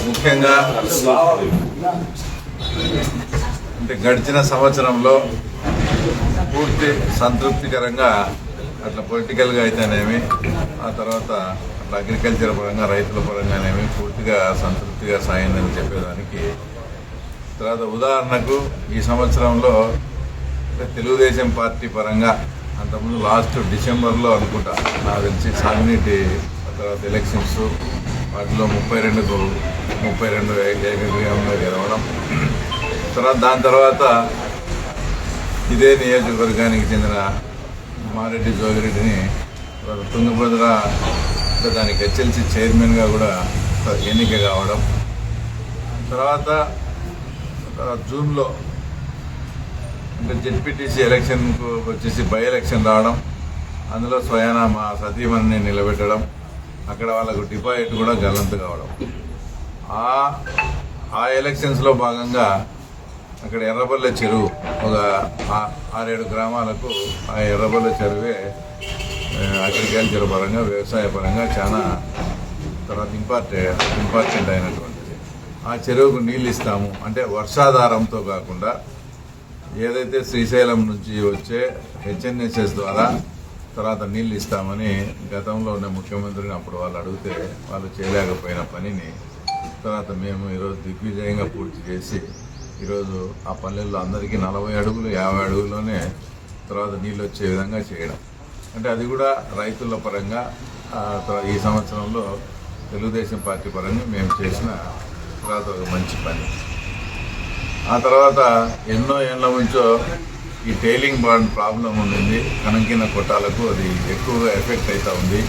ముఖ్యంగా అంటే గడిచిన సంవత్సరంలో పూర్తి సంతృప్తికరంగా అట్లా పొలిటికల్గా అయితేనేమి, ఆ తర్వాత అట్లా అగ్రికల్చర్ పరంగా రైతుల పరంగానేమి పూర్తిగా సంతృప్తిగా సాగిందని చెప్పేదానికి తర్వాత ఉదాహరణకు ఈ సంవత్సరంలో తెలుగుదేశం పార్టీ పరంగా అంతకుముందు లాస్ట్ డిసెంబర్లో అనుకుంటా నాకు తెలిసి సాగునీటి తర్వాత ఎలక్షన్స్ వాటిలో 32 ఏకగ్రీవంగా గెలవడం, దాని తర్వాత ఇదే నియోజకవర్గానికి చెందిన మారెడ్డి జోగిరెడ్డిని తుంగభద్ర దానికి హెచ్ఎల్సీ చైర్మన్గా కూడా ఎన్నిక కావడం, తర్వాత జూన్లో అంటే జెడ్పీటీసీ ఎలక్షన్కు వచ్చేసి బై ఎలక్షన్ రావడం, అందులో స్వయానా మా సతీమణిని నిలబెట్టడం, అక్కడ వాళ్ళకు డిపాజిట్ కూడా గల్లంతు కావడం. ఆ ఎలక్షన్స్లో భాగంగా అక్కడ ఎర్రబల్లె చెరువు ఒక 6-7 గ్రామాలకు ఆ ఎర్రబల్లె చెరువే అగ్రికల్చర్ పరంగా వ్యవసాయ పరంగా చాలా తర్వాత ఇంపార్టెంట్ అయినటువంటిది. ఆ చెరువుకు నీళ్ళు ఇస్తాము అంటే వర్షాధారంతో కాకుండా ఏదైతే శ్రీశైలం నుంచి వచ్చే హెచ్ఎన్ఎస్ఎస్ ద్వారా తర్వాత నీళ్ళు ఇస్తామని గతంలో ఉన్న ముఖ్యమంత్రిని అప్పుడు వాళ్ళు అడిగితే వాళ్ళు చేయలేకపోయిన పనిని తర్వాత మేము ఈరోజు దిగ్విజయంగా పూర్తి చేసి ఈరోజు ఆ పల్లెల్లో అందరికీ 40 అడుగులు 50 అడుగుల్లోనే తర్వాత నీళ్ళు వచ్చే విధంగా చేయడం అంటే అది కూడా రైతుల పరంగా ఈ సంవత్సరంలో తెలుగుదేశం పార్టీ పరంగా మేము చేసిన తర్వాత ఒక మంచి పని. ఆ తర్వాత ఎన్నో ఏళ్ల నుంచో ఈ టైలింగ్ బాండ్ ప్రాబ్లం ఉండింది, కనంకిన కొట్టాలకు అది ఎక్కువగా ఎఫెక్ట్ అవుతూ ఉంది.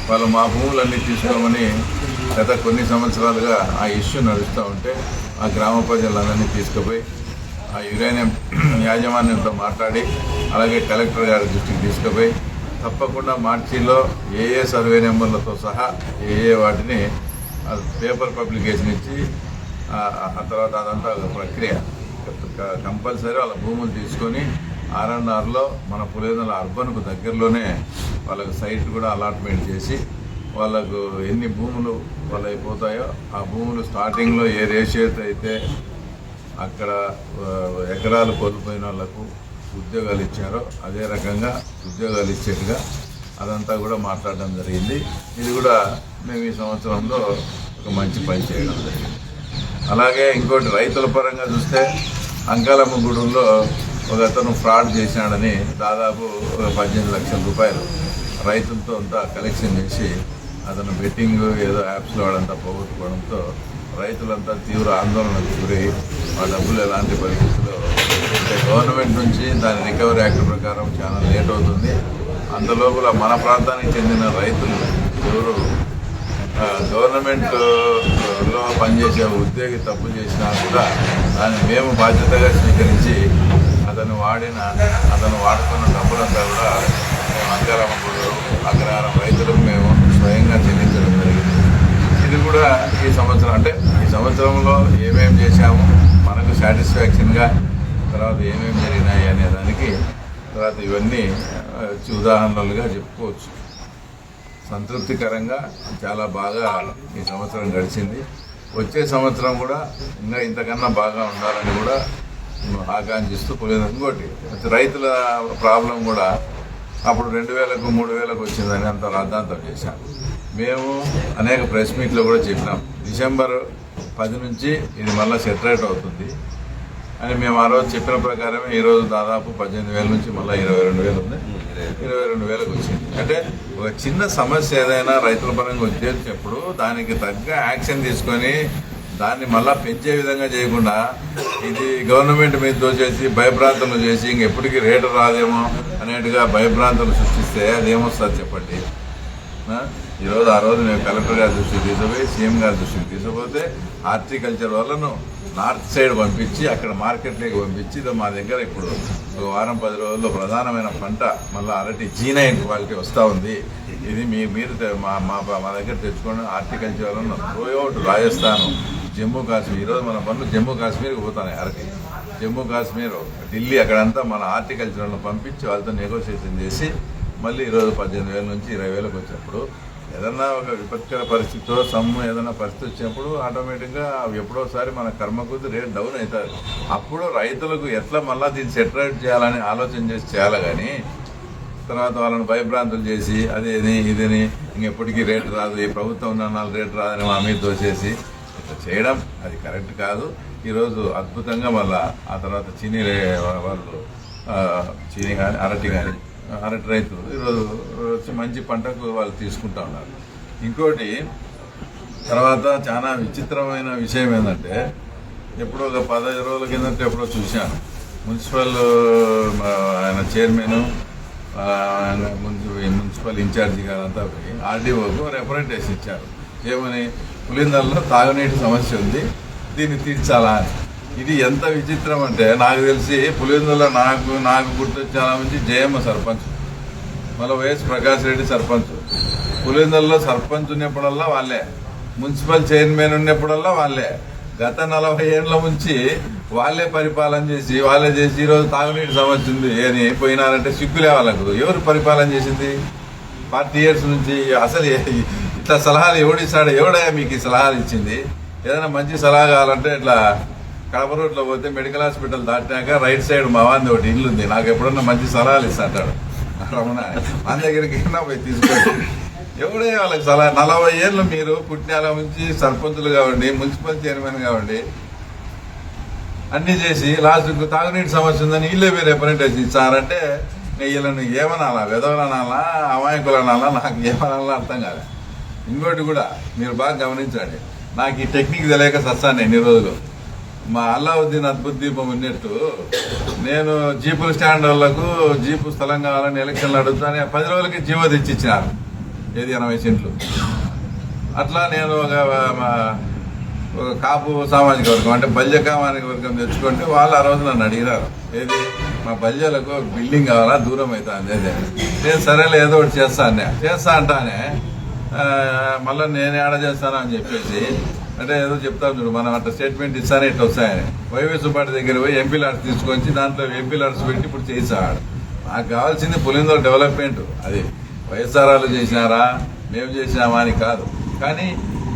వాళ్ళు మా భూములన్నీ తీసుకోమని గత కొన్ని సంవత్సరాలుగా ఆ ఇష్యూ నడుస్తూ ఉంటే ఆ గ్రామ ప్రజలందరినీ తీసుకుపోయి ఆ యురేనియం యాజమాన్యంతో మాట్లాడి అలాగే కలెక్టర్ గారి దృష్టికి తీసుకుపోయి తప్పకుండా మార్చిలో ఏ సర్వే నెంబర్లతో సహా ఏ వాటిని పేపర్ పబ్లికేషన్ ఇచ్చి ఆ తర్వాత అదంతా ఒక ప్రక్రియ కంపల్సరీ వాళ్ళ భూములు తీసుకొని R&Rలో మన పులివెందుల అర్బన్కు దగ్గరలోనే వాళ్ళకు సైట్ కూడా అలాట్మెంట్ చేసి వాళ్ళకు ఎన్ని భూములు వాళ్ళు అయిపోతాయో ఆ భూములు స్టార్టింగ్లో ఏ రేషియోతో అయితే అక్కడ ఎకరాలు కోల్పోయిన వాళ్ళకు ఉద్యోగాలు ఇచ్చారో అదే రకంగా ఉద్యోగాలు ఇచ్చేట్టుగా అదంతా కూడా మాట్లాడడం జరిగింది. ఇది కూడా మేము ఈ సంవత్సరంలో ఒక మంచి పని చేయడం జరిగింది. అలాగే ఇంకోటి రైతుల పరంగా చూస్తే అంకాలమ్మ గూడెంలో ఒక అతను ఫ్రాడ్ చేశాడని దాదాపు 18 లక్షల రూపాయలు రైతులతో అంతా కలెక్షన్ చేసి అతను బెట్టింగ్ ఏదో యాప్స్లో వాడంతా పోగొట్టుకోవడంతో రైతులంతా తీవ్ర ఆందోళనకు గురై ఆ డబ్బులు ఎలాంటి పరిస్థితుల్లో అంటే గవర్నమెంట్ నుంచి దాని రికవరీ యాక్ట్ ప్రకారం చాలా లేట్ అవుతుంది. అంతలోపల మన ప్రాంతానికి చెందిన రైతులు ఎవరు గవర్నమెంట్లో పనిచేసే ఉద్యోగి తప్పు చేసినా కూడా దాన్ని మేము బాధ్యతగా స్వీకరించి అతను వాడుకున్న డబ్బులంతా కూడా మేము అంకాలమ్మ అగ్రహారం రైతులకు మేము స్వయంగా చెల్లించడం జరిగింది. ఇది కూడా ఈ సంవత్సరంలో ఏమేమి చేశాము మనకు సాటిస్ఫాక్షన్గా తర్వాత ఏమేమి జరిగినాయి అనే దానికి తర్వాత ఇవన్నీ ఉదాహరణలుగా చెప్పుకోవచ్చు. సంతృప్తికరంగా చాలా బాగా ఈ సంవత్సరం గడిచింది. వచ్చే సంవత్సరం కూడా ఇంకా ఇంతకన్నా బాగా ఉండాలని కూడా ఆకాంక్షిస్తూ ఇంకోటి రైతుల ప్రాబ్లం కూడా అప్పుడు 2000కు 3000కు వచ్చిందని అంత రాద్ధాంతం చేశాం. మేము అనేక ప్రెస్ మీట్లో కూడా చెప్పినాం డిసెంబర్ 10 నుంచి ఇది మళ్ళీ సెటరేట్ అవుతుంది అని మేము ఆ రోజు చెప్పిన ప్రకారమే ఈరోజు దాదాపు 18,000 నుంచి మళ్ళీ 22,000 ఉంది, 22,000కు వచ్చింది. అంటే ఒక చిన్న సమస్య ఏదైనా రైతుల పరంగా వచ్చేటప్పుడు దానికి తగ్గ యాక్షన్ తీసుకొని దాన్ని మళ్ళీ పెంచే విధంగా చేయకుండా ఇది గవర్నమెంట్ మీద దోచేసి భయభ్రాంతులు చేసి ఇంకెప్పటికీ రేటు రాదేమో అనేట్టుగా భయభ్రాంతులు సృష్టిస్తే అదేమొస్తుంది చెప్పండి. ఈరోజు ఆ రోజు మేము కలెక్టర్ గారి దృష్టికి తీసుకుపోయి సీఎం గారి దృష్టికి తీసుకుపోతే హార్టికల్చర్ వాళ్ళను నార్త్ సైడ్ పంపించి అక్కడ మార్కెట్లోకి పంపించి మా దగ్గర ఇప్పుడు ఒక వారం 10 రోజుల్లో ప్రధానమైన పంట మళ్ళీ అరటి G9 క్వాలిటీ వస్తూ ఉంది. ఇది మీరు మా దగ్గర తెచ్చుకోండి. హార్టికల్చర్ వాళ్ళను త్రూఅవుట్ రాజస్థాన్, జమ్మూ కాశ్మీర్, ఈరోజు మన పనులు జమ్మూ కాశ్మీర్కి పోతున్నాయి. అరటి జమ్మూ కాశ్మీర్, ఢిల్లీ అక్కడంతా మన హార్టికల్చర్లను పంపించి వాళ్ళతో నెగోషియేషన్ చేసి మళ్ళీ ఈరోజు 18,000 నుంచి 20,000కు వచ్చినప్పుడు ఏదన్నా ఒక విపత్కర పరిస్థితితో ఏదైనా పరిస్థితి వచ్చినప్పుడు ఆటోమేటిక్గా ఎప్పుడోసారి మన కర్మ కొద్ది రేట్ డౌన్ అవుతుంది. అప్పుడు రైతులకు ఎట్లా మళ్ళీ దీన్ని సెటిలైట్ చేయాలని ఆలోచన చేసి చేయాలి. కానీ తర్వాత వాళ్ళని భయభ్రాంతులు చేసి అదేని ఇదని ఇంకెప్పటికీ రేటు రాదు, ఈ ప్రభుత్వం ఉన్న నాలుగు రేటు రాదని మా మీద దోసేసి ఇట్లా చేయడం అది కరెక్ట్ కాదు. ఈరోజు అద్భుతంగా మళ్ళా ఆ తర్వాత చీనీ వాళ్ళు చీనీ కానీ అరటి రైతులు ఈరోజు వచ్చి మంచి పంటకు వాళ్ళు తీసుకుంటా ఉన్నారు. ఇంకోటి తర్వాత చాలా విచిత్రమైన విషయం ఏంటంటే, ఎప్పుడో ఒక 15 రోజుల కిందట ఎప్పుడో చూశాను, మున్సిపల్ ఆయన చైర్మన్ మున్సిపల్ ఇన్ఛార్జి గారంతా పోయి ఆర్డీఓకు రిప్రజెంటేషన్ ఇచ్చారు. ఏమని, పులిందల్లో తాగునీటి సమస్య ఉంది, దీన్ని తీర్చాలా అని. ఇది ఎంత విచిత్రం అంటే, నాకు తెలిసి పులివెందుల నాకు గుర్తొచ్చాల నుంచి జయమ్మ సర్పంచ్, మళ్ళీ వైఎస్ ప్రకాష్ రెడ్డి సర్పంచ్. పులివెందులలో సర్పంచ్ ఉన్నప్పుడల్లా వాళ్ళే, మున్సిపల్ చైర్మన్ ఉన్నప్పుడల్లా వాళ్ళే. గత 40 ఏళ్ల నుంచి వాళ్ళే పరిపాలన చేసి ఈరోజు తాగునీటి సమస్య ఉంది అని పోయినారంటే సిగ్గులే వాళ్ళకు. ఎవరు పరిపాలన చేసింది 40 years నుంచి? అసలు ఇట్లా సలహాలు ఎవడిస్తాడు? ఎవడయ్యా మీకు ఈ సలహాలు ఇచ్చింది? ఏదైనా మంచి సలహా కావాలంటే ఇట్లా కడప రోడ్లో పోతే మెడికల్ హాస్పిటల్ దాటినాక రైట్ సైడ్ మా వాంది ఒకటి ఇల్లు ఉంది, నాకు ఎప్పుడన్నా మంచి సలహాలు ఇస్తాడు రమణ, మన దగ్గరికి పోయి తీసుకోండి. ఎవడే వాళ్ళకి సలహా? 40 ఏళ్ళు మీరు పుట్టినాల నుంచి సర్పంచులు కావండి, మున్సిపల్ చైర్మన్ కావండి, అన్ని చేసి లాస్ట్కు తాగునీటి సమస్య ఉందని ఇల్లే మీరు రిప్రజెంటేషన్ ఇచ్చారంటే వీళ్ళని ఏమనాలా? వెదవలనాలా, అమాయకులనాలా? నాకు ఏమనాలా అర్థం కాదు. ఇంకోటి కూడా మీరు బాగా గమనించండి, నాకు ఈ టెక్నిక్ తెలియక సస్తాను ఎన్ని రోజులు. మా అల్లావుద్దీన్ అద్భుత దీపం ఉన్నట్టు నేను జీపుల స్టాండ్ వాళ్లకు జీపు స్థలం కావాలని ఎలక్షన్లు అడుగుతానే 10 రోజులకి జీవో తెచ్చిచ్చినారు, ఏది 80 సెంట్లు. అట్లా నేను ఒక కాపు సామాజిక వర్గం అంటే బల్జ సామాజిక వర్గం తెచ్చుకుంటే వాళ్ళు ఆ రోజు నన్ను అడిగినారు, ఏది మా బల్జలకు బిల్డింగ్ కావాలా, దూరం అవుతుంది అదే. నేను సరేలే ఏదో ఒకటి చేస్తా అంటానే మళ్ళీ నేను ఏడ చేస్తాను అని చెప్పేసి, అంటే ఏదో చెప్తాను చూడు, మనం అట్లా స్టేట్మెంట్ ఇస్తానే ఇట్లా వస్తాయని వైవి సుబ్బాటి దగ్గర పోయి ఎంపీ లాడ్స్ తీసుకొచ్చి దాంట్లో ఎంపీ లాడ్స్ పెట్టి ఇప్పుడు చేసాడు. నాకు కావాల్సింది పులిందల డెవలప్మెంట్. అది వైఎస్ఆర్లు చేసినారా మేము చేసినామా అని కాదు. కానీ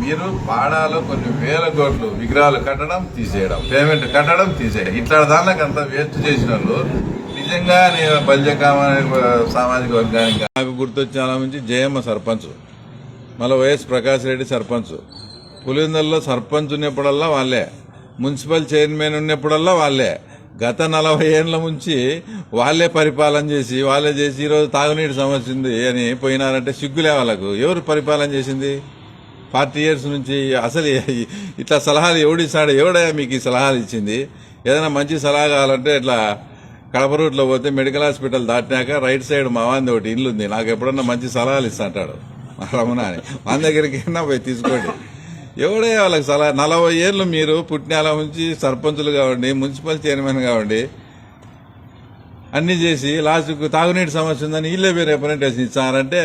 మీరు పాడాలో కొన్ని వేల కోట్లు విగ్రహాలు కట్టడం తీసేయడం, పేమెంట్ కట్టడం తీసేయడం, ఇట్లా దానికి అంతా వేస్ట్ చేసిన వాళ్ళు నిజంగా నేను సామాజిక వర్గానికి నాకు గుర్తొచ్చాల నుంచి జయమ్మ సర్పంచ్, మళ్ళీ వైఎస్ ప్రకాష్ రెడ్డి సర్పంచ్. పులివెందులలో సర్పంచ్ ఉన్నప్పుడల్లా వాళ్ళే, మున్సిపల్ చైర్మన్ ఉన్నప్పుడల్లా వాళ్ళే. గత 40 ఏళ్ల నుంచి వాళ్ళే పరిపాలన చేసి ఈరోజు తాగునీటి సమస్య ఉంది అని పోయినారంటే సిగ్గులే వాళ్ళకు. ఎవరు పరిపాలన చేసింది 40 years నుంచి? అసలు ఇట్లా సలహాలు ఎవడిస్తాడు? ఎవడయ్యా మీకు ఈ సలహాలు ఇచ్చింది? ఏదైనా మంచి సలహా కావాలంటే ఇట్లా కడప రోడ్లో పోతే మెడికల్ హాస్పిటల్ దాటినాక రైట్ సైడ్ మా వాంది ఒకటి ఇల్లు ఉంది, నాకు ఎప్పుడన్నా మంచి సలహాలు ఇస్తాంటాడు రమణ అని. మన దగ్గరికి పోయి తీసుకోండి. ఎవడే వాళ్ళకి సలహా? 40 ఏళ్ళు మీరు పుట్టినాల నుంచి సర్పంచులు కావండి, మున్సిపల్ చైర్మన్ కావండి, అన్ని చేసి లాస్ట్కు తాగునీటి సమస్య ఉందని ఇల్లే మీరు రిప్రజెంటేషన్ ఇచ్చారంటే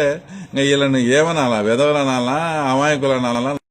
వీళ్ళని ఏమనాలా? వెదవలనాలా, అమాయకులనాలా?